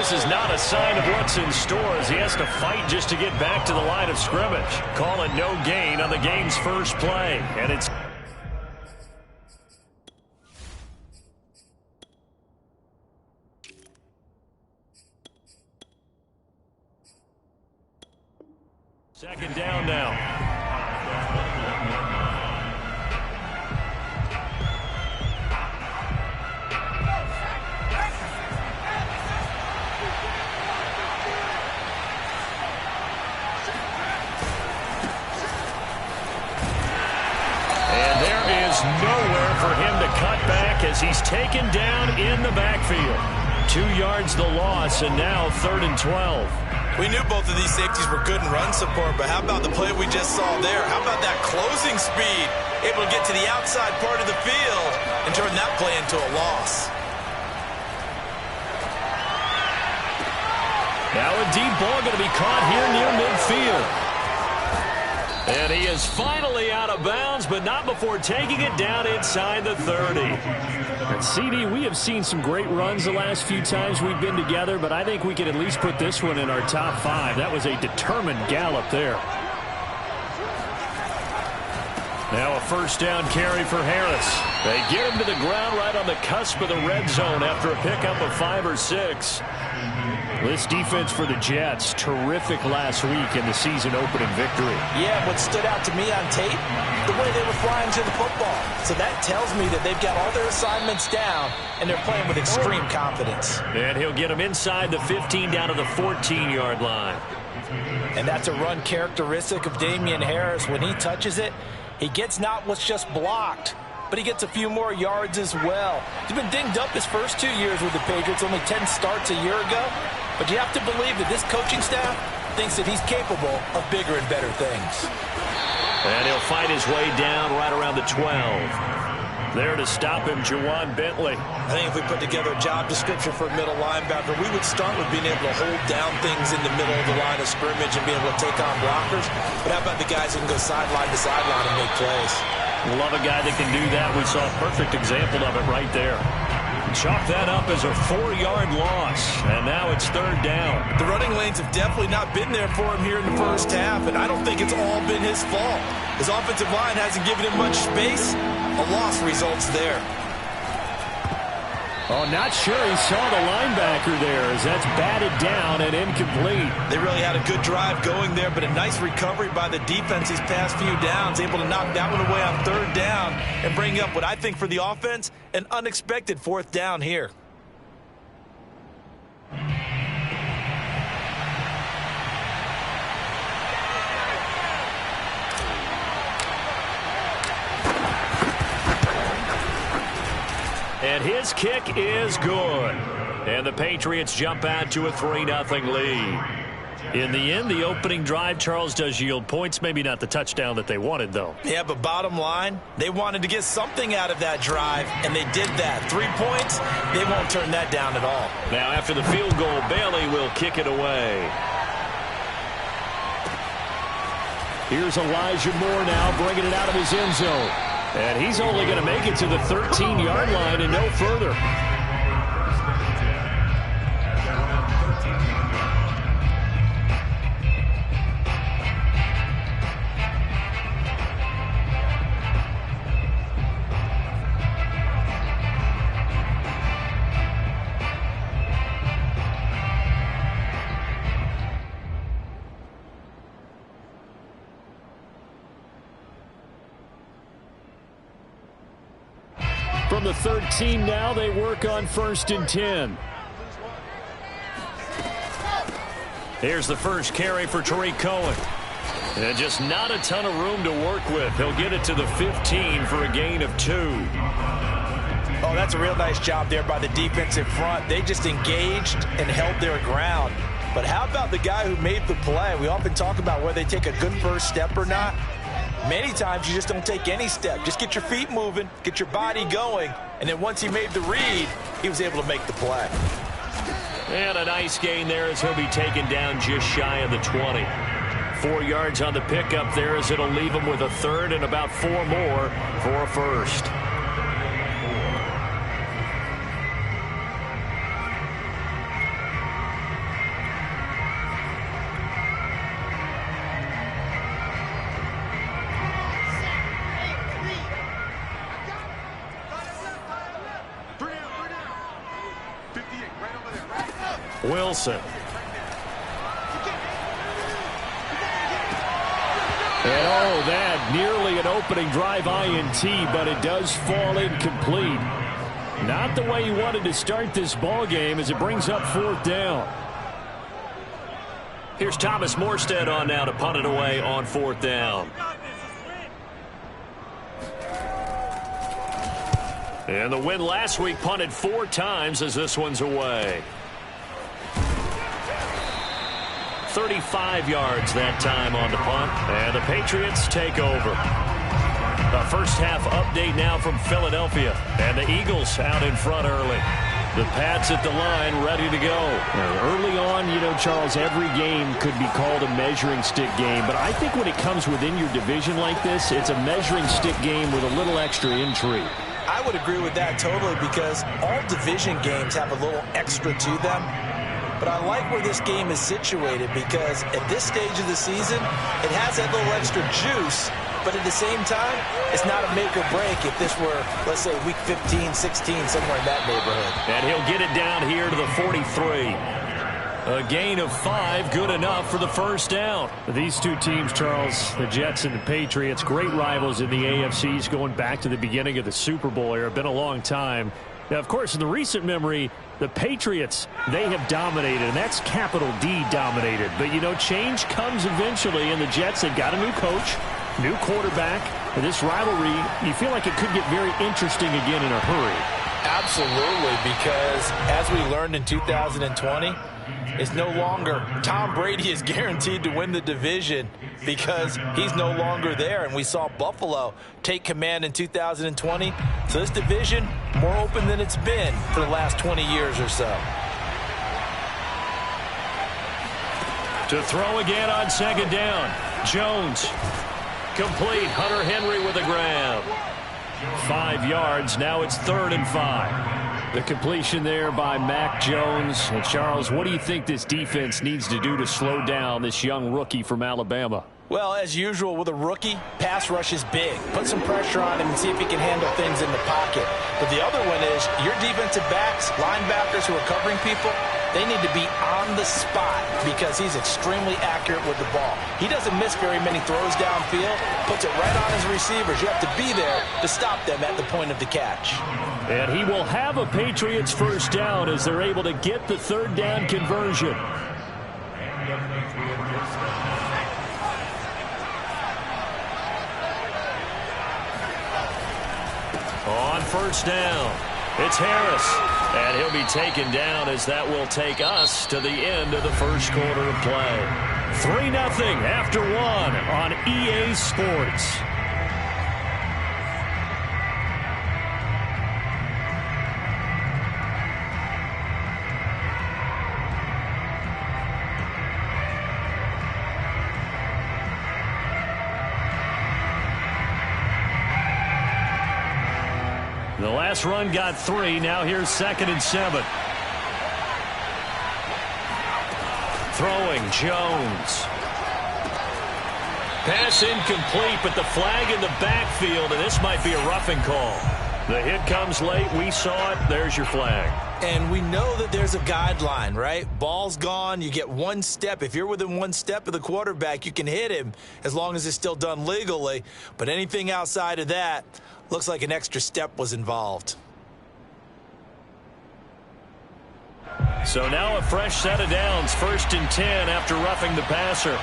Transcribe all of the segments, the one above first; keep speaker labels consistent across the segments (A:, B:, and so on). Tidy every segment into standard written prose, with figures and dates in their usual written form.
A: this is not a sign of what's in store as he has to fight just to get back to the line of scrimmage. Call it no gain on the game's first play. And it's second down now. Nowhere for him to cut back as he's taken down in the backfield. 2 yards the loss, and now 3rd and 12.
B: We knew both of these safeties were good in run support, but how about the play we just saw there? How about that closing speed? Able to get to the outside part of the field and turn that play into a loss.
A: Now a deep ball going to be caught here near midfield. And he is finally out of bounds, but not before taking it down inside the 30.
C: And CD, we have seen some great runs the last few times we've been together, but I think we could at least put this one in our top 5. That was a determined gallop there.
A: Now a first down carry for Harris. They get him to the ground right on the cusp of the red zone after a pickup of 5 or 6. This defense for the Jets, terrific last week in the season-opening victory.
B: Yeah, what stood out to me on tape, the way they were flying to the football. So that tells me that they've got all their assignments down, and they're playing with extreme confidence.
A: And he'll get them inside the 15 down to the 14-yard line.
B: And that's a run characteristic of Damien Harris. When he touches it, he gets not what's just blocked, but he gets a few more yards as well. He's been dinged up his first 2 years with the Patriots, only 10 starts a year ago. But you have to believe that this coaching staff thinks that he's capable of bigger and better things.
A: And he'll fight his way down right around the 12. There to stop him, Juwan Bentley.
B: I think if we put together a job description for a middle linebacker, we would start with being able to hold down things in the middle of the line of scrimmage and be able to take on blockers. But how about the guys who can go sideline to sideline and make plays?
A: Love a guy that can do that. We saw a perfect example of it right there. Chalk that up as a 4-yard loss, and now it's 3rd down.
B: The running lanes have definitely not been there for him here in the first half, and I don't think it's all been his fault. His offensive line hasn't given him much space. A loss results there.
C: Oh, not sure he saw the linebacker there as that's batted down and incomplete.
B: They really had a good drive going there, but a nice recovery by the defense these past few downs, able to knock that one away on 3rd down and bring up what I think for the offense, an unexpected 4th down here.
A: And his kick is good. And the Patriots jump out to a 3-0 lead. In the end, the opening drive, Charles, does yield points. Maybe not the touchdown that they wanted, though.
B: Yeah, but bottom line, they wanted to get something out of that drive, and they did that. 3 points, they won't turn that down at all.
A: Now, after the field goal, Bailey will kick it away.
C: Here's Elijah Moore now bringing it out of his end zone. And he's only going to make it to the 13-yard line and no further. From the 13 now, they work on 1st and 10.
A: Here's the first carry for Tariq Cohen. And just not a ton of room to work with. He'll get it to the 15 for a gain of 2.
B: Oh, that's a real nice job there by the defensive front. They just engaged and held their ground. But how about the guy who made the play? We often talk about whether they take a good first step or not. Many times you just don't take any step. Just get your feet moving, get your body going, and then once he made the read, he was able to make the play.
A: And a nice gain there as he'll be taken down just shy of the 20. 4 yards on the pickup there as it'll leave him with a 3rd and about 4 more for a 1st. Wilson. And oh, that nearly an opening drive INT, but it does fall incomplete. Not the way he wanted to start this ball game as it brings up 4th down. Here's Thomas Morstead on now to punt it away on 4th down. And the win last week punted 4 times as this one's away. 35 yards that time on the punt, and the Patriots take over. A first half update now from Philadelphia, and the Eagles out in front early. The Pats at the line ready to go.
C: Early on, you know, Charles, every game could be called a measuring stick game, but I think when it comes within your division like this, it's a measuring stick game with a little extra intrigue.
B: I would agree with that totally, because all division games have a little extra to them. But I like where this game is situated, because at this stage of the season, it has that little extra juice, but at the same time, it's not a make or break if this were, let's say, week 15, 16, somewhere in that neighborhood.
A: And he'll get it down here to the 43. A gain of 5, good enough for the first down.
C: These two teams, Charles, the Jets and the Patriots, great rivals in the AFCs going back to the beginning of the Super Bowl era. Been a long time. Now, of course, in the recent memory, the Patriots, they have dominated, and that's capital D dominated. But, you know, change comes eventually, and the Jets, they've got a new coach, new quarterback. And this rivalry, you feel like it could get very interesting again in a hurry.
B: Absolutely, because as we learned in 2020, it's no longer Tom Brady is guaranteed to win the division because he's no longer there. And we saw Buffalo take command in 2020. So this division, more open than it's been for the last 20 years or so.
A: To throw again on 2nd down. Jones. Complete. Hunter Henry with a grab. 5 yards. Now it's 3rd and 5.
C: The completion there by Mac Jones. And Charles, what do you think this defense needs to do to slow down this young rookie from Alabama?
B: Well, as usual with a rookie, pass rush is big. Put some pressure on him and see if he can handle things in the pocket. But the other one is your defensive backs, linebackers who are covering people, they need to be on the spot because he's extremely accurate with the ball. He doesn't miss very many throws downfield, puts it right on his receivers. You have to be there to stop them at the point of the catch.
C: And he will have a Patriots first down as they're able to get the 3rd down conversion.
A: On 1st down, it's Harris. And he'll be taken down as that will take us to the end of the first quarter of play. 3-0 after 1 on EA Sports. The last run got 3. Now here's 2nd and 7. Throwing Jones. Pass incomplete, but the flag in the backfield, and this might be a roughing call. The hit comes late. We saw it. There's your flag.
B: And we know that there's a guideline, right? Ball's gone. You get 1 step. If you're within 1 step of the quarterback, you can hit him as long as it's still done legally. But anything outside of that, looks like an extra step was involved.
A: So now a fresh set of downs. 1st and 10 after roughing the passer.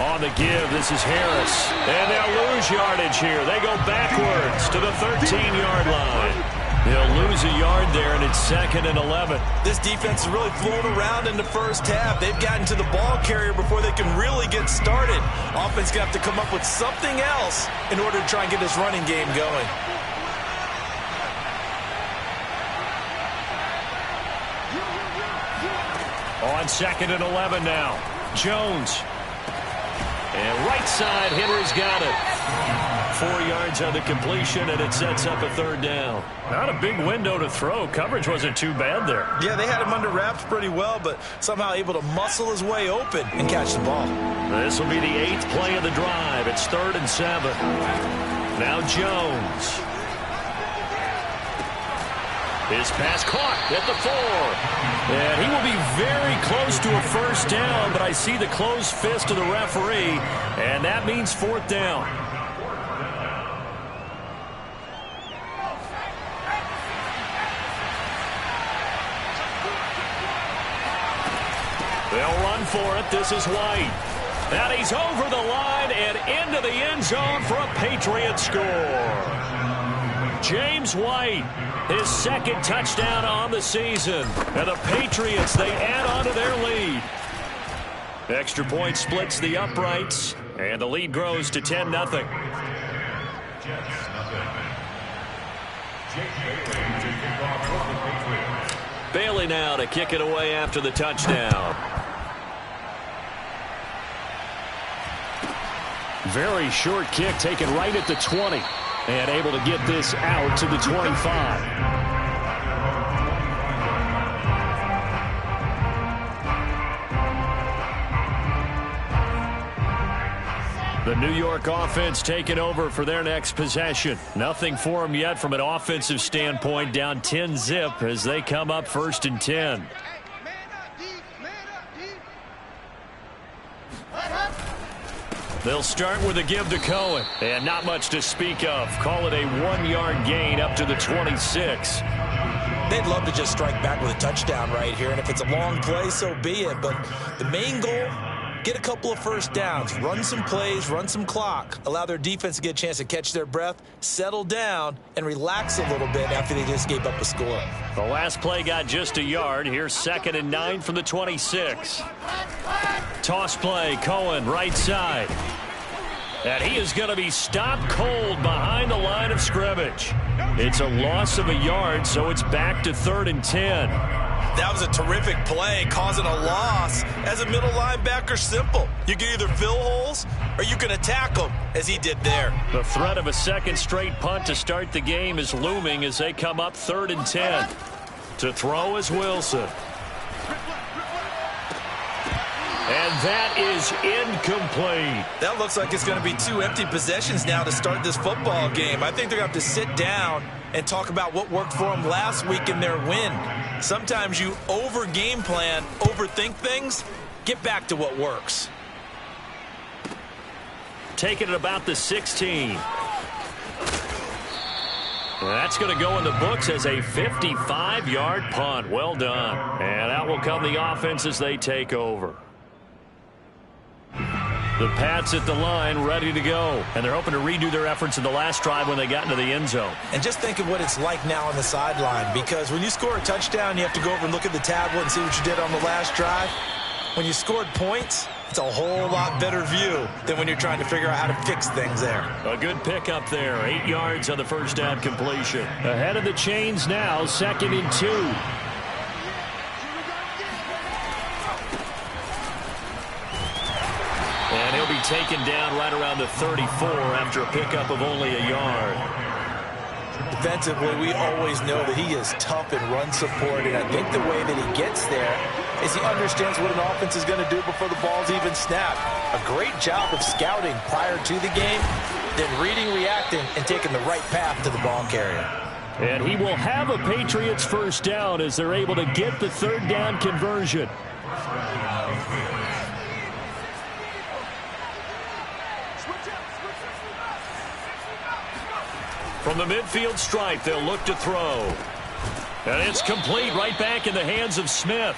A: On the give, this is Harris. And they'll lose yardage here. They go backwards to the 13-yard line. They'll lose a yard there, and it's 2nd and 11.
B: This defense is really flown around in the first half. They've gotten to the ball carrier before they can really get started. Offense going to have to come up with something else in order to try and get this running game going.
A: On 2nd and 11 now. Jones. And right side, Henry's got it. 4 yards on the completion, and it sets up a 3rd down.
C: Not a big window to throw. Coverage wasn't too bad there.
B: Yeah, they had him under wraps pretty well, but somehow able to muscle his way open and catch the ball.
A: This will be the 8th play of the drive. It's 3rd and 7. Now Jones. His pass caught at the 4. And he will be very close to a first down, but I see the closed fist of the referee, and that means 4th down. They'll run for it. This is White. And he's over the line and into the end zone for a Patriot score. James White, his 2nd touchdown on the season. And the Patriots, they add on to their lead. Extra point splits the uprights, and the lead grows to 10-0. Bailey now to kick it away after the touchdown.
C: Very short kick taken right at the 20. And able to get this out to the 25. The New York offense taking over for their next possession. Nothing for them yet from an offensive standpoint. Down 10-zip as they come up 1st and 10. They'll start with a give to Cohen. And not much to speak of. Call it a 1-yard gain up to the 26.
B: They'd love to just strike back with a touchdown right here. And if it's a long play, so be it. But the main goal, get a couple of first downs. Run some plays, run some clock. Allow their defense to get a chance to catch their breath, settle down, and relax a little bit after they just gave up a score.
C: The last play got just a yard. Here's 2nd and 9 from the 26. Toss play, Cohen, right side. And he is going to be stopped cold behind the line of scrimmage. It's a loss of a yard, so it's back to 3rd and 10.
B: That was a terrific play, causing a loss. As a middle linebacker, simple. You can either fill holes or you can attack them, as he did there.
C: The threat of a 2nd straight punt to start the game is looming as they come up 3rd and 10. To throw is Wilson. And that is incomplete.
B: That looks like it's going to be 2 empty possessions now to start this football game. I think they're going to have to sit down and talk about what worked for them last week in their win. Sometimes you over-game plan, overthink things. Get back to what works.
C: Taking it about the 16. That's going to go in the books as a 55-yard punt. Well done. And out will come the offense as they take over. The Pats at the line, ready to go. And they're hoping to redo their efforts in the last drive when they got into the end zone.
B: And just think of what it's like now on the sideline, because when you score a touchdown, you have to go over and look at the tablet and see what you did on the last drive. When you scored points, it's a whole lot better view than when you're trying to figure out how to fix things there.
C: A good pickup there. 8 yards on the first down completion. Ahead of the chains now, 2nd and 2. And he'll be taken down right around the 34 after a pickup of only a yard.
B: Defensively, we always know that he is tough in run support, and I think the way that he gets there is he understands what an offense is going to do before the ball's even snapped. A great job of scouting prior to the game, then reading, reacting, and taking the right path to the ball carrier.
C: And he will have a Patriots first down as they're able to get the 3rd down conversion. From the midfield stripe, they'll look to throw. And it's complete right back in the hands of Smith.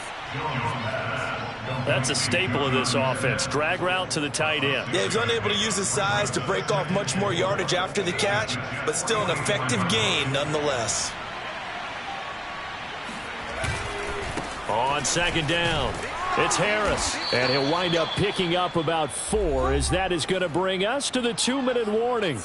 C: That's a staple of this offense. Drag route to the tight end.
B: Yeah, he's unable to use his size to break off much more yardage after the catch, but still an effective gain nonetheless.
C: On 2nd down, it's Harris. And he'll wind up picking up about 4 as that is going to bring us to the 2-minute warning.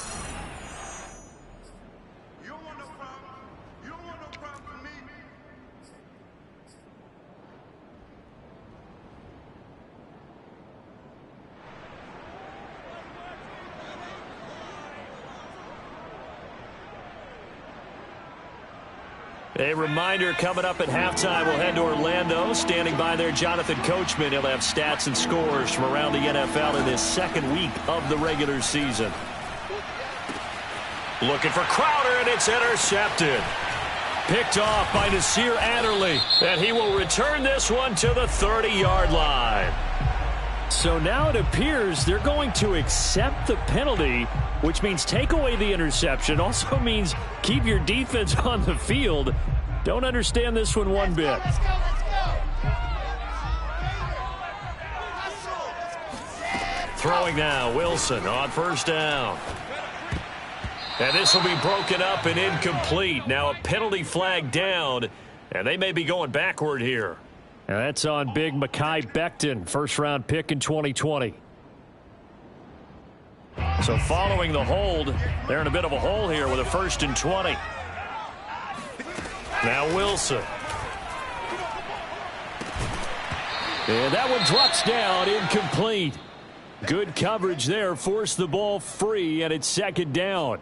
C: A reminder coming up at halftime, we'll head to Orlando. Standing by there, Jonathan Coachman. He'll have stats and scores from around the NFL in this 2nd week of the regular season. Looking for Crowder, and it's intercepted.
A: Picked off by Nasir Adderley. And he will return this one to the 30-yard line.
C: So now it appears they're going to accept the penalty, which means take away the interception. Also means keep your defense on the field. Don't understand this one bit.
D: Let's go.
A: Throwing now, Wilson on first down. And this will be broken up and incomplete. Now a penalty flag down, and they may be going backward here.
C: And that's on big Mekhi Becton, first-round pick in 2020.
A: So following the hold, they're in a bit of a hole here with a 1st and 20. Now Wilson. And that one drops down, incomplete. Good coverage there, forced the ball free, and it's 2nd down.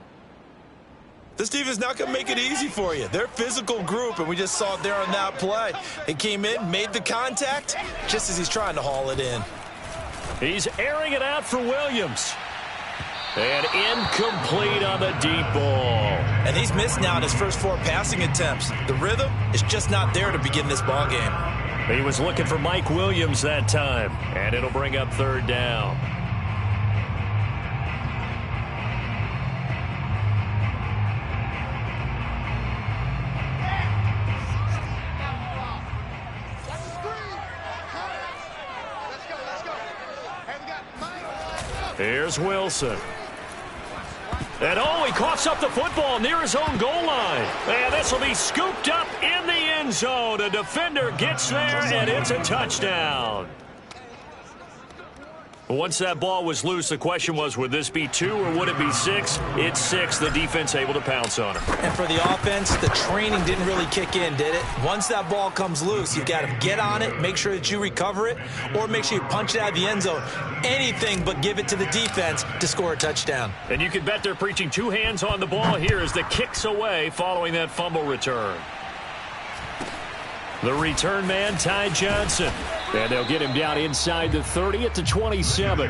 B: This team is not going to make it easy for you. They're a physical group, and we just saw it there on that play. They came in, made the contact, just as he's trying to haul it in.
A: He's airing it out for Williams. And incomplete on the deep ball.
B: And he's missed now in his first 4 passing attempts. The rhythm is just not there to begin this ball game.
A: He was looking for Mike Williams that time, and it'll bring up 3rd down. Here's Wilson. And he coughs up the football near his own goal line. And this will be scooped up in the end zone. A defender gets there, and it's a touchdown. Once that ball was loose, the question was, would this be 2 or would it be 6? It's 6. The defense able to pounce on it.
B: And for the offense, the training didn't really kick in, did it? Once that ball comes loose, you've got to get on it, make sure that you recover it, or make sure you punch it out of the end zone. Anything but give it to the defense to score a touchdown.
A: And you can bet they're preaching 2 hands on the ball here as the kick's away following that fumble return. The return man, Ty Johnson. And they'll get him down inside the 30 at the 27.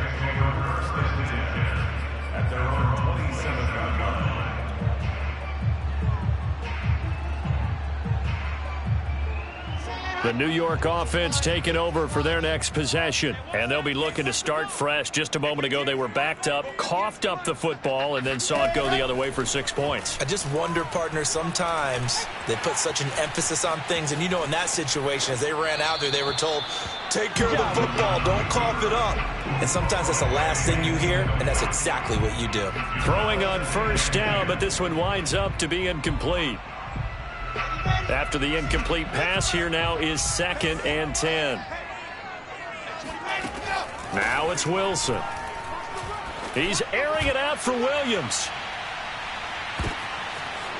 A: The New York offense taking over for their next possession. And they'll be looking to start fresh. Just a moment ago, they were backed up, coughed up the football, and then saw it go the other way for 6 points.
B: I just wonder, partner, sometimes they put such an emphasis on things. And, you know, in that situation, as they ran out there, they were told, take care of the football, don't cough it up. And sometimes that's the last thing you hear, and that's exactly what you do.
A: Throwing on first down, but this one winds up to be incomplete. After the incomplete pass, here now is 2nd and 10. Now it's Wilson. He's airing it out for Williams.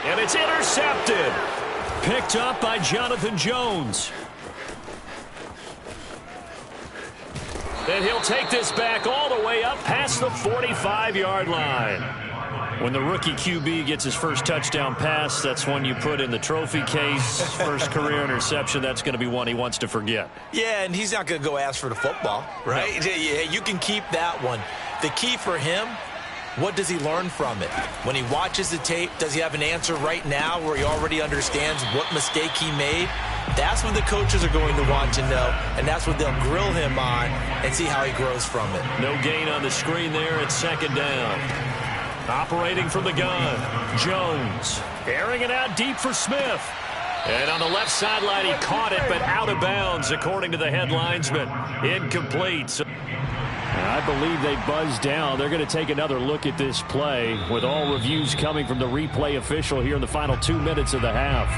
A: And it's intercepted. Picked up by Jonathan Jones. And he'll take this back all the way up past the 45-yard line. When the rookie QB gets his first touchdown pass, that's one you put in the trophy case. First career interception, that's going to be one he wants to forget.
B: Yeah, and he's not going to go ask for the football, right? No. Yeah, you can keep that one. The key for him, what does he learn from it? When he watches the tape, does he have an answer right now where he already understands what mistake he made? That's what the coaches are going to want to know, and that's what they'll grill him on and see how he grows from it.
A: No gain on the screen there. It's 2nd down. Operating from the gun, Jones. Airing it out deep for Smith. And on the left sideline, he caught it, but out of bounds, according to the head linesman. Incomplete. So
C: I believe they buzzed down. They're going to take another look at this play with all reviews coming from the replay official here in the final 2 minutes of the half.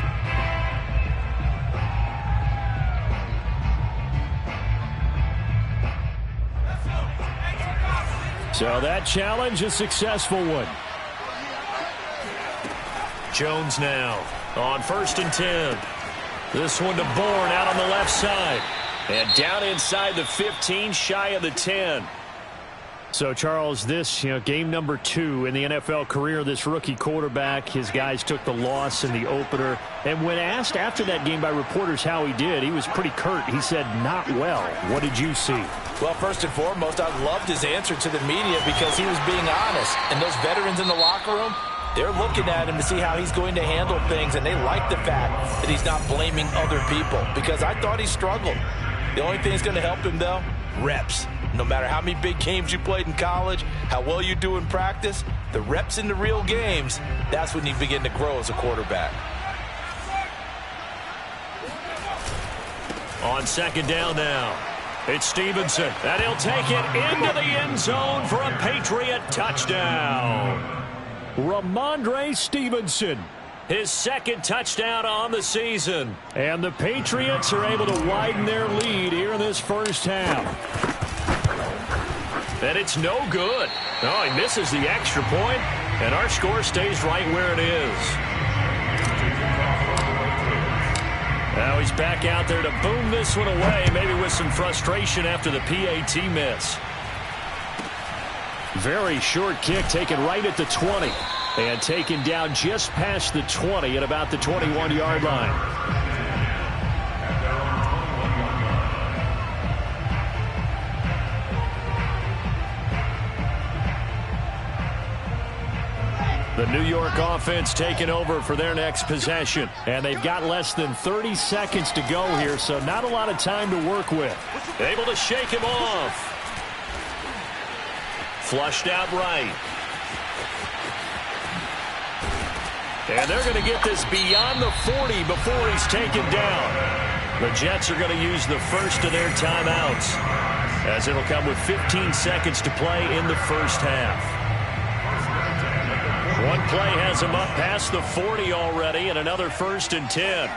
C: So that challenge, a successful one.
A: Jones now on 1st and 10. This one to Bourne out on the left side. And down inside the 15, shy of the 10.
C: So, Charles, this, game number 2 in the NFL career, this rookie quarterback, his guys took the loss in the opener. And when asked after that game by reporters how he did, he was pretty curt. He said, not well. What did you see?
B: Well, first and foremost, I loved his answer to the media because he was being honest. And those veterans in the locker room, They're looking at him to see how he's going to handle things, and they like the fact that he's not blaming other people, because I thought he struggled. The only thing that's going to help him, though, reps. No matter how many big games you played in college, how well you do in practice, the reps in the real games, that's when you begin to grow as a quarterback.
A: On second down now, it's Stevenson, and he'll take it into the end zone for a Patriot touchdown. Ramondre Stevenson, his second touchdown on the season. And the Patriots are able to widen their lead here in this first half. And it's no good. Oh, he misses the extra point, and our score stays right where it is. Now he's back out there to boom this one away, maybe with some frustration after the PAT miss. Very short kick taken right at the 20. And taken down just past the 20 at about the 21-yard line. The New York offense taking over for their next possession. And they've got less than 30 seconds to go here, so not a lot of time to work with. Able to shake him off. Flushed out right. And they're going to get this beyond the 40 before he's taken down. The Jets are going to use the first of their timeouts, as it'll come with 15 seconds to play in the first half. One play has him up past the 40 already, and another 1st and 10.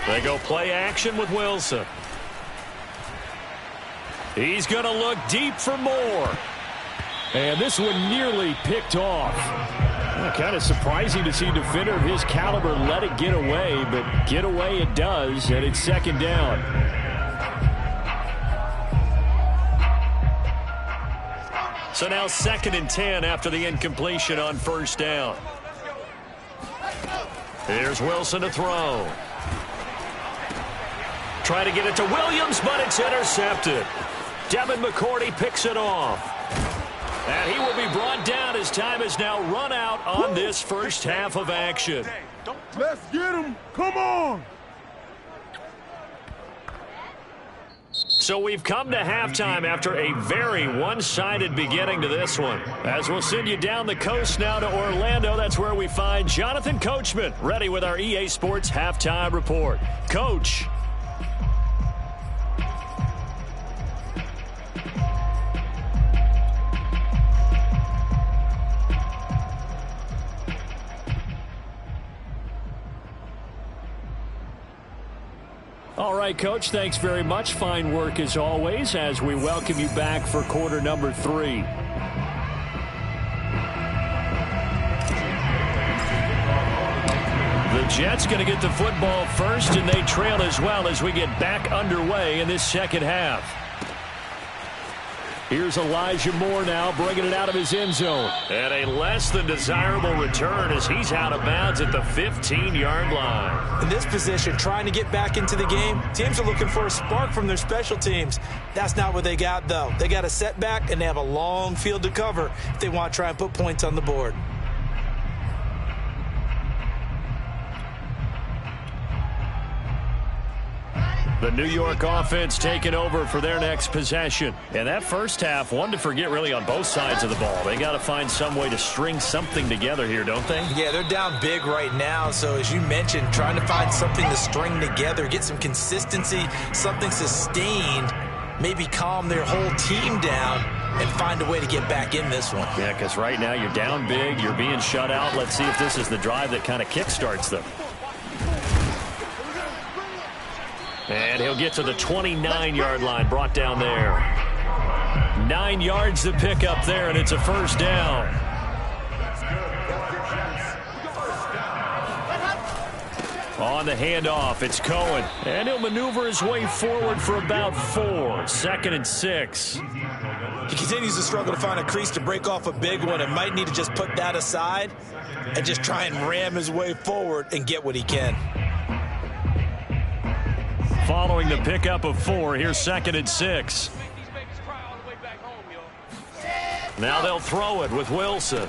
A: They go play action with Wilson. He's going to look deep for more. And this one nearly picked off. Kind of surprising to see a defender of his caliber let it get away, but get away it does, and it's second down. So now 2nd and 10 after the incompletion on first down. Here's Wilson to throw. Try to get it to Williams, but it's intercepted. Devin McCourty picks it off. And he will be brought down as time is now run out on this first half of action.
D: Let's get him. Come on.
A: So we've come to halftime after a very one-sided beginning to this one. As we'll send you down the coast now to Orlando, that's where we find Jonathan Coachman ready with our EA Sports Halftime Report. Coach. All right, Coach, thanks very much. Fine work as always as we welcome you back for quarter number 3. The Jets going to get the football first, and they trail as well as we get back underway in this second half. Here's Elijah Moore now bringing it out of his end zone. And a less than desirable return as he's out of bounds at the 15-yard line.
B: In this position, trying to get back into the game, teams are looking for a spark from their special teams. That's not what they got, though. They got a setback, and they have a long field to cover if they want to try and put points on the board.
A: The New York offense taking over for their next possession. And that first half, one to forget really on both sides of the ball. They got to find some way to string something together here, don't they?
B: Yeah, they're down big right now. So as you mentioned, trying to find something to string together, get some consistency, something sustained, maybe calm their whole team down and find a way to get back in this one.
A: Yeah, because right now you're down big, you're being shut out. Let's see if this is the drive that kind of kickstarts them. And he'll get to the 29-yard line, brought down there. 9 yards to pick up there, and it's a first down. On the handoff, it's Cohen. And he'll maneuver his way forward for about 4. 2nd and 6.
B: He continues to struggle to find a crease to break off a big one and might need to just put that aside and just try and ram his way forward and get what he can.
A: Following the pickup of 4, here's 2nd and 6.
C: Now they'll throw it with Wilson.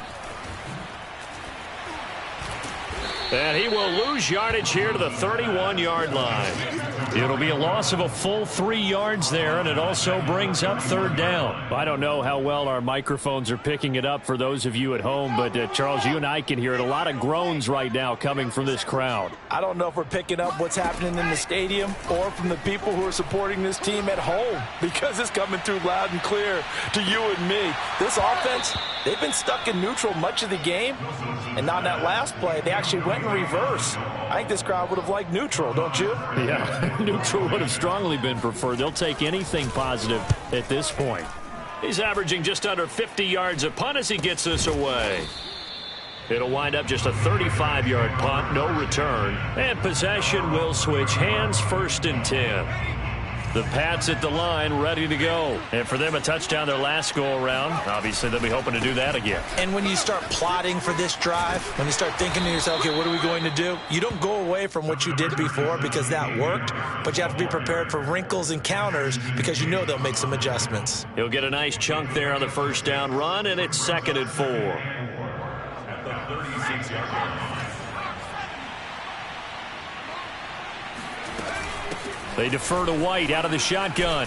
C: And he will lose yardage here to the 31-yard line. It'll be a loss of a full 3 yards there, and it also brings up third down. I don't know how well our microphones are picking it up for those of you at home, but Charles, you and I can hear it. A lot of groans right now coming from this crowd.
B: I don't know if we're picking up what's happening in the stadium or from the people who are supporting this team at home, because it's coming through loud and clear to you and me. This offense, they've been stuck in neutral much of the game, and on that last play, they actually went in reverse. I think this crowd would have liked neutral, don't you?
C: Yeah, neutral would have strongly been preferred. They'll take anything positive at this point. He's averaging just under 50 yards a punt as he gets this away. It'll wind up just a 35-yard punt, no return. And possession will switch hands, 1st and 10. The Pats at the line, ready to go. And for them, a touchdown their last go-around. Obviously, they'll be hoping to do that again.
B: And when you start plotting for this drive, when you start thinking to yourself, okay, what are we going to do? You don't go away from what you did before because that worked, but you have to be prepared for wrinkles and counters because you know they'll make some adjustments.
C: He'll get a nice chunk there on the 1st down run, and it's 2nd and 4. At the 36-yard line. They defer to White out of the shotgun.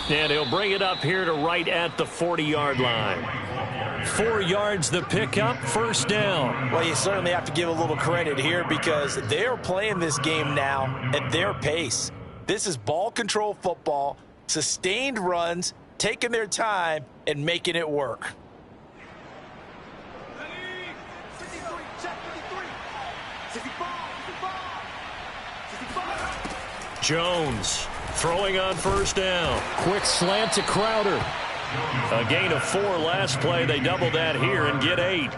C: And he'll bring it up here to right at the 40-yard line. 4 yards the pickup, 1st down.
B: Well, you certainly have to give a little credit here because they're playing this game now at their pace. This is ball control football, sustained runs, taking their time, and making it work.
C: Jones throwing on 1st down. Quick slant to Crowder. A gain of 4 last play. They double that here and get 8.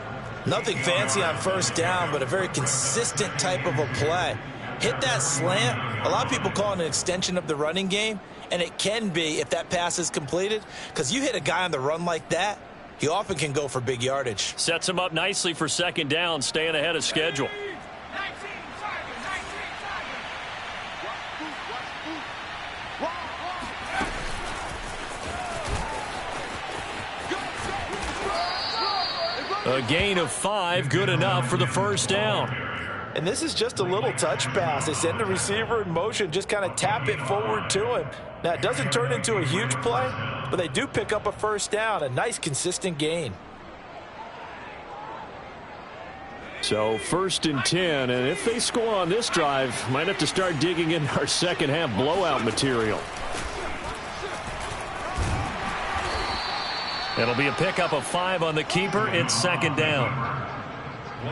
B: Nothing fancy on 1st down, but a very consistent type of a play. Hit that slant. A lot of people call it an extension of the running game, and it can be if that pass is completed, because you hit a guy on the run like that, he often can go for big yardage.
C: Sets him up nicely for 2nd down, staying ahead of schedule. A gain of 5, good enough for the 1st down.
B: And this is just a little touch pass. They send the receiver in motion, just kind of tap it forward to him. Now, it doesn't turn into a huge play, but they do pick up a 1st down, a nice, consistent gain.
C: So 1st and 10, and if they score on this drive, might have to start digging in our second-half blowout material. It'll be a pickup of 5 on the keeper. It's 2nd down. A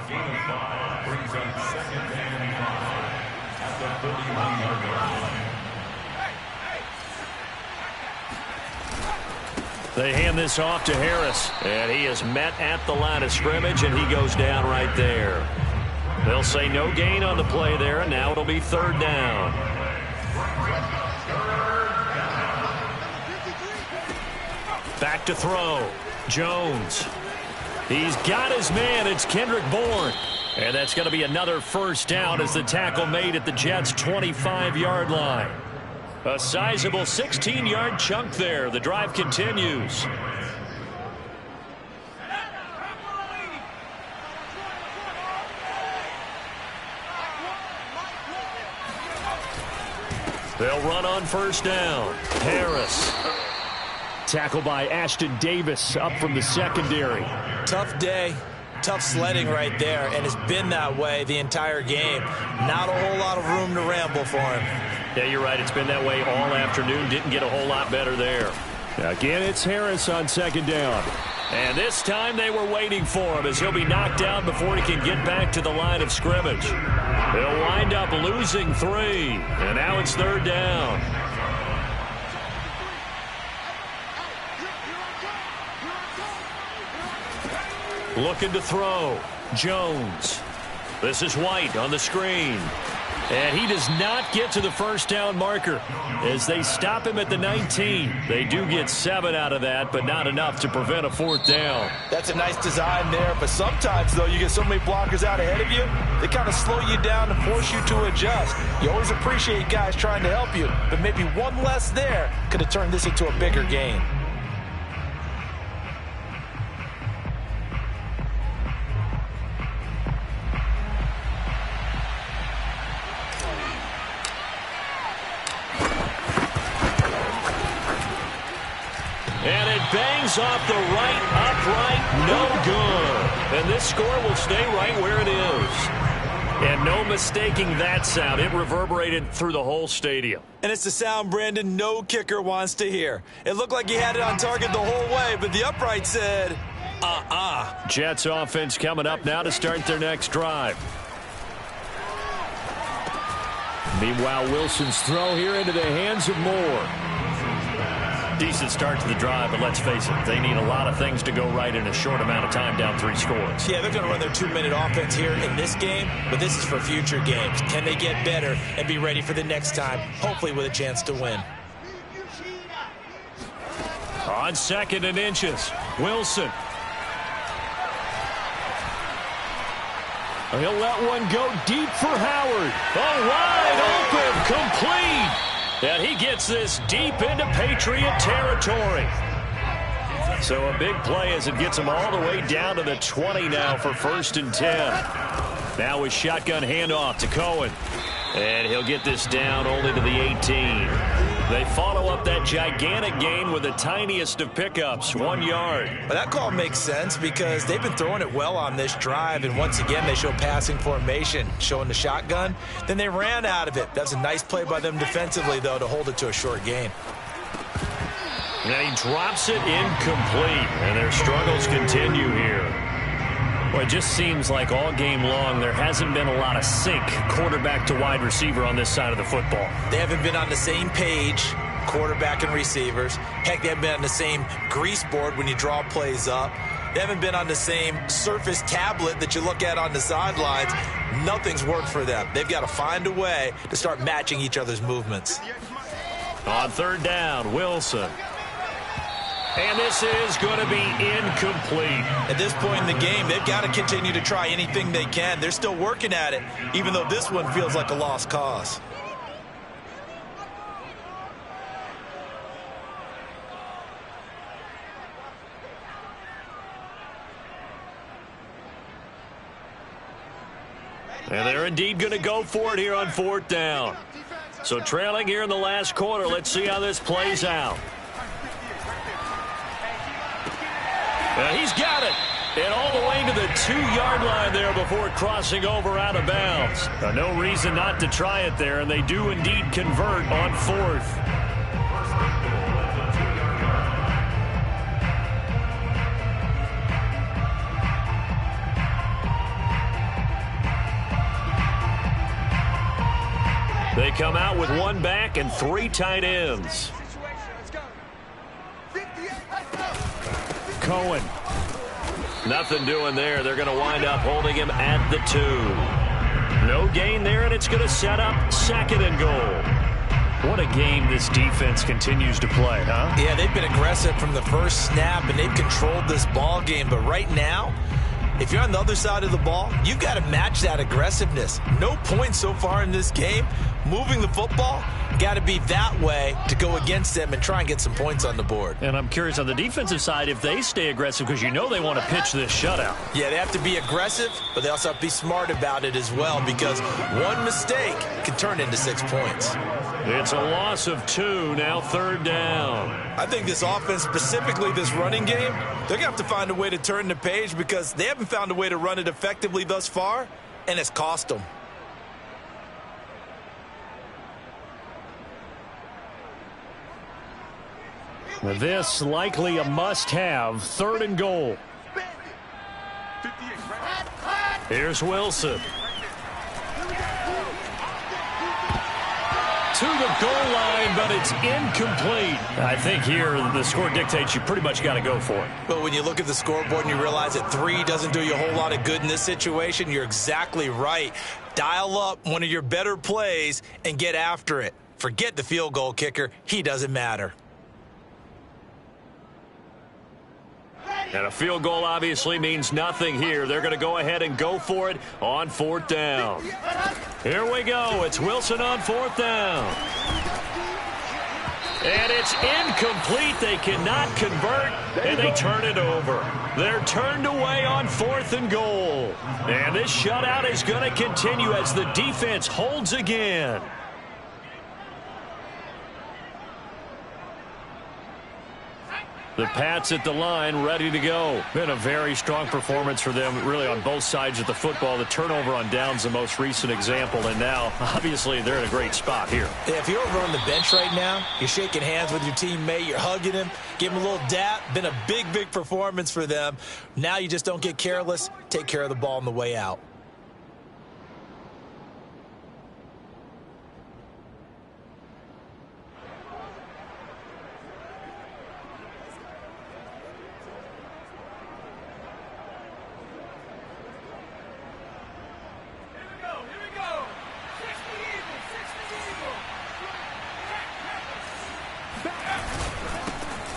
C: gain of 5 brings up 2nd and 5 at the 31-yard line. They hand this off to Harris, and he is met at the line of scrimmage, and he goes down right there. They'll say no gain on the play there, and now it'll be 3rd down. Back to throw. Jones. He's got his man. It's Kendrick Bourne. And that's going to be another 1st down as the tackle made at the Jets' 25-yard line. A sizable 16-yard chunk there. The drive continues. They'll run on 1st down. Harris. Tackle by Ashton Davis up from the secondary.
B: Tough day, tough sledding right there, and it's been that way the entire game. Not a whole lot of room to ramble for him.
C: Yeah, you're right. It's been that way all afternoon. Didn't get a whole lot better there. Again, it's Harris on 2nd down. And this time they were waiting for him as he'll be knocked down before he can get back to the line of scrimmage. They'll wind up losing 3, and now it's 3rd down. Looking to throw. Jones. This is White on the screen.
A: And he does not get to the first down marker as they stop him at the 19. They do get 7 out of that, but not enough to prevent a 4th down.
B: That's a nice design there, but sometimes, though, you get so many blockers out ahead of you, they kind of slow you down and force you to adjust. You always appreciate guys trying to help you, but maybe one less there could have turned this into a bigger gain.
A: And it bangs off the right upright, no good. And this score will stay right where it is. And no mistaking that sound. It reverberated through the whole stadium.
B: And it's the sound, Brandon, no kicker wants to hear. It looked like he had it on target the whole way, but the upright said,
A: Jets offense coming up now to start their next drive. Meanwhile, Wilson's throw here into the hands of Moore. Decent start to the drive, but let's face it, they need a lot of things to go right in a short amount of time, down 3 scores.
B: Yeah, they're going to run their 2-minute offense here in this game, but this is for future games. Can they get better and be ready for the next time, hopefully with a chance to win?
A: On 2nd and inches, Wilson. He'll let one go deep for Howard. Wide open, complete. And he gets this deep into Patriot territory. So a big play as it gets him all the way down to the 20 now for 1st and 10. Now with shotgun handoff to Cohen. And he'll get this down only to the 18. They follow up that gigantic gain with the tiniest of pickups, 1 yard.
B: But that call makes sense because they've been throwing it well on this drive, and once again they show passing formation, showing the shotgun. Then they ran out of it. That's a nice play by them defensively, though, to hold it to a short gain.
A: And he drops it incomplete, and their struggles continue here. Well, it just seems like all game long there hasn't been a lot of sync quarterback to wide receiver on this side of the football.
B: They haven't been on the same page, quarterback and receivers. Heck, they haven't been on the same grease board when you draw plays up. They haven't been on the same Surface tablet that you look at on the sidelines. Nothing's worked for them. They've got to find a way to start matching each other's movements.
A: On 3rd down, Wilson. And this is going to be incomplete.
B: At this point in the game, they've got to continue to try anything they can. They're still working at it, even though this one feels like a lost cause.
A: And they're indeed going to go for it here on 4th down. So trailing here in the last quarter, let's see how this plays out. He's got it. And all the way to the 2-yard line there before crossing over out of bounds. No reason not to try it there, and they do indeed convert on 4th. They come out with 1 back and 3 tight ends. Cohen. Nothing doing there. They're going to wind up holding him at the 2. No gain there, and it's going to set up 2nd and goal. What a game this defense continues to play, huh?
B: Yeah, they've been aggressive from the first snap, and they've controlled this ball game. But right now, if you're on the other side of the ball, you've got to match that aggressiveness. No points so far in this game. Moving the football, got to be that way to go against them and try and get some points on the board.
A: And I'm curious on the defensive side if they stay aggressive, because you know they want to pitch this shutout.
B: Yeah, they have to be aggressive, but they also have to be smart about it as well, because one mistake can turn into 6 points.
A: It's a loss of 2, now 3rd down.
B: I think this offense, specifically this running game, they're going to have to find a way to turn the page because they haven't found a way to run it effectively thus far, and it's cost them.
A: This likely a must-have, 3rd and goal. Here's Wilson. To the goal line, but it's incomplete. I think here the score dictates you pretty much got to go for it.
B: But when you look at the scoreboard and you realize that 3 doesn't do you a whole lot of good in this situation, you're exactly right. Dial up one of your better plays and get after it. Forget the field goal kicker. He doesn't matter.
A: And a field goal obviously means nothing here. They're going to go ahead and go for it on 4th down. Here we go. It's Wilson on 4th down. And it's incomplete. They cannot convert, and they turn it over. They're turned away on 4th and goal. And this shutout is going to continue as the defense holds again. The Pats at the line, ready to go. Been a very strong performance for them, really, on both sides of the football. The turnover on downs, the most recent example, and now, obviously, they're in a great spot here.
B: Yeah, if you're over on the bench right now, you're shaking hands with your teammate, you're hugging him, give him a little dap. Been a big, big performance for them. Now you just don't get careless. Take care of the ball on the way out.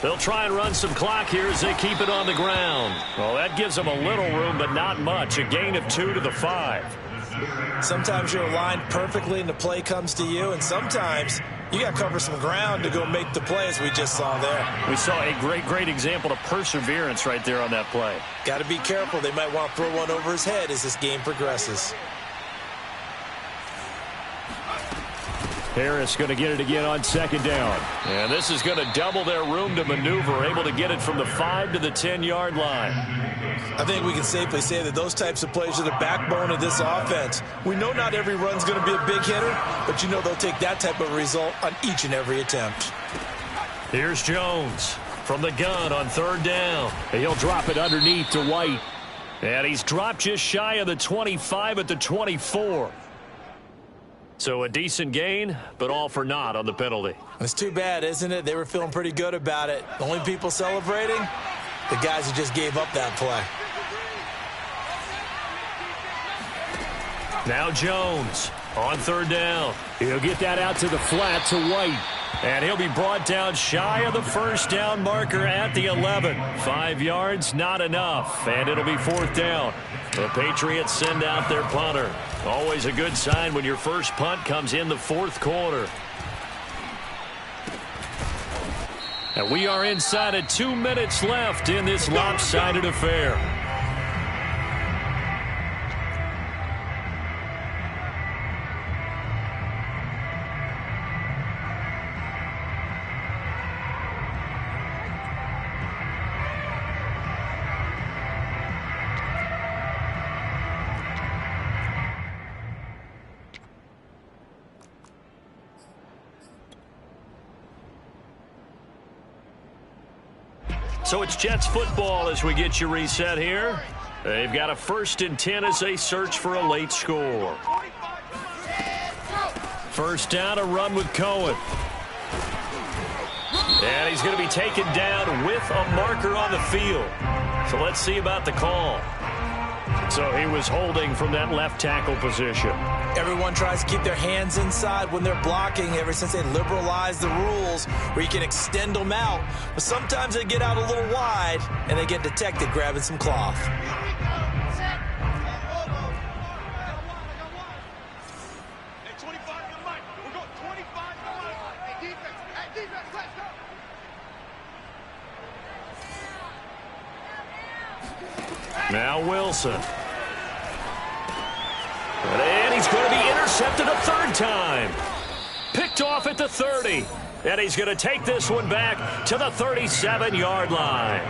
A: They'll try and run some clock here as they keep it on the ground. Well, that gives them a little room, but not much. A gain of 2 to the 5.
B: Sometimes you're aligned perfectly and the play comes to you, and sometimes you got to cover some ground to go make the play, as we just saw there.
A: We saw a great example of perseverance right there on that play.
B: Got to be careful. They might want to throw one over his head as this game progresses.
A: Harris going to get it again on 2nd down. And this is going to double their room to maneuver, able to get it from the 5 to the 10-yard line.
B: I think we can safely say that those types of plays are the backbone of this offense. We know not every run's going to be a big hitter, but you know they'll take that type of result on each and every attempt.
A: Here's Jones from the gun on 3rd down. And he'll drop it underneath to White. And he's dropped just shy of the 25 at the 24. So a decent gain, but all for naught on the penalty.
B: It's too bad, isn't it? They were feeling pretty good about it. The only people celebrating, the guys who just gave up that play.
A: Now Jones on 3rd down. He'll get that out to the flat to White. And he'll be brought down shy of the 1st down marker at the 11. 5 yards, not enough. And it'll be 4th down. The Patriots send out their punter. Always a good sign when your first punt comes in the 4th quarter. And we are inside of 2 minutes left in this lopsided affair. So it's Jets football as we get you reset here. They've got a 1st and 10 as they search for a late score. 1st down, a run with Cohen. And he's going to be taken down with a marker on the field. So let's see about the call. So he was holding from that left tackle position.
B: Everyone tries to keep their hands inside when they're blocking ever since they liberalized the rules where you can extend them out. But sometimes they get out a little wide and they get detected grabbing some cloth.
A: Now Wilson. And he's going to be intercepted a 3rd time. Picked off at the 30. And he's going to take this one back to the 37-yard line.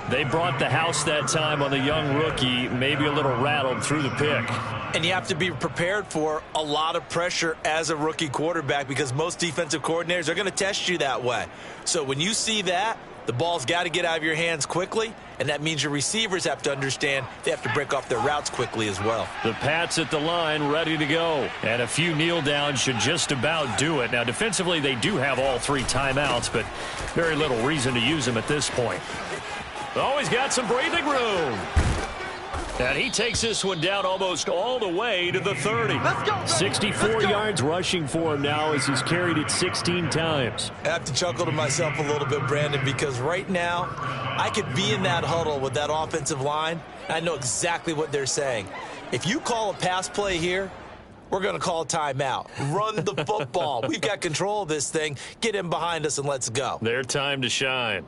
A: They brought the house that time on the young rookie, maybe a little rattled through the pick.
B: And you have to be prepared for a lot of pressure as a rookie quarterback because most defensive coordinators are going to test you that way. So when you see that, the ball's got to get out of your hands quickly, and that means your receivers have to understand they have to break off their routes quickly as well.
A: The Pats at the line ready to go, and a few kneel downs should just about do it. Now, defensively, they do have all 3 timeouts, but very little reason to use them at this point. Always got some breathing room. And he takes this one down almost all the way to the 30.
D: Let's go, baby.
C: 64
D: Let's go.
C: yards rushing for him now as he's carried it 16 times.
B: I have to chuckle to myself a little bit, Brandon, because right now I could be in that huddle with that offensive line. I know exactly what they're saying. If you call a pass play here, we're going to call a timeout. Run the football. We've got control of this thing. Get in behind us and let's go.
A: Their time to shine.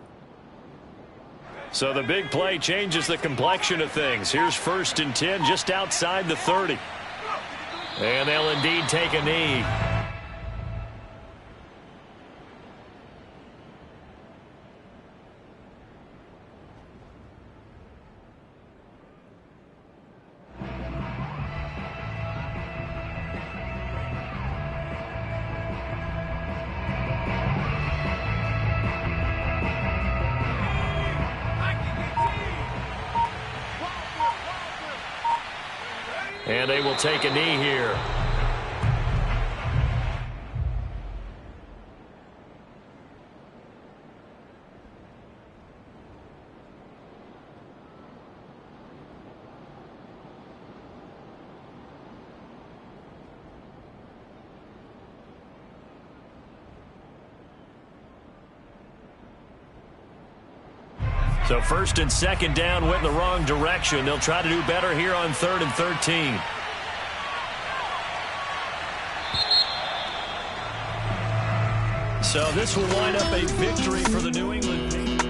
A: So the big play changes the complexion of things. Here's 1st and 10 just outside the 30. And they'll indeed take a knee. And they will take a knee here. So 1st and 2nd down went in the wrong direction. They'll try to do better here on 3rd and 13. So this will wind up a victory for the New England Patriots.